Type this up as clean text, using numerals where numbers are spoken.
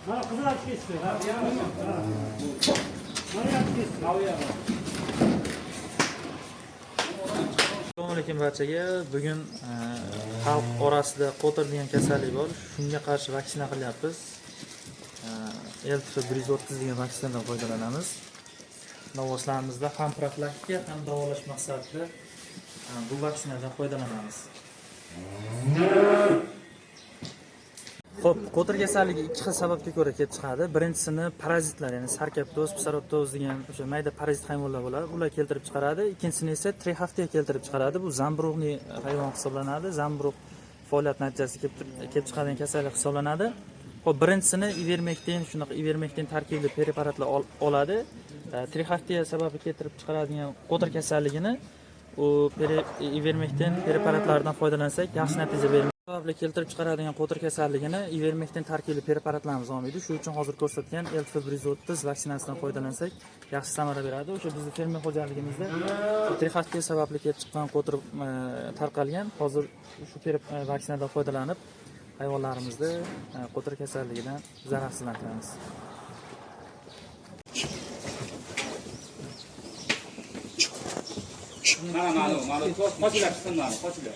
Mana qizil olib ketdi. Mana olib ketdi. Assalomu alaykum barchaga. Bugun xalq orasida qo'tir degan kasallik bor. Shunga qarshi vaksina qilyapmiz. LTF130 degan vaksinadan foydalanamiz. Navbatlarimizda ham profilaktika ham davolash maqsadida bu vaksinadan foydalanamiz. Xo'p, qo'tir kasalligi ikki xil sababga ko'ra kelib chiqadi. Birinchisini parazitlar, ya'ni sarkoptoz, psaroptoz degan o'sha mayda parazit hayvonlar bo'ladi. Ular keltirib chiqaradi. Ikkinchisini esa trixaftiya keltirib chiqaradi. Bu zamburug'li hayvon hisoblanadi. Zamburug' faoliyat natijasida kelib chiqadigan kasallik hisoblanadi. Xo'p, birinchisini ivermektin, shunaqa ivermektin tarkibli preparatlar oladi. Trixaftiya sababi keltirib chiqaradigan qo'tir kasalligini u ivermektin preparatlaridan foydalansak yaxshi natija beradi. Sababli keltirib chiqaradigan qo'tir kasalligini ivermektin tarkibli preparatlarimiz olmaydi. Shuning uchun hozir ko'rsatgan LTF130 vaksinasidan foydalansak yaxshi samara beradi. O'sha bizning fermer xo'jaligimizda trixaftiya sababli kelib chiqqan qo'tir tarqalgan. Hozir shu vaksinadan foydalanib hayvonlarimizni qo'tir kasalligidan zararsizlantiramiz. Mana qochilar chiqsin, mana qochilar.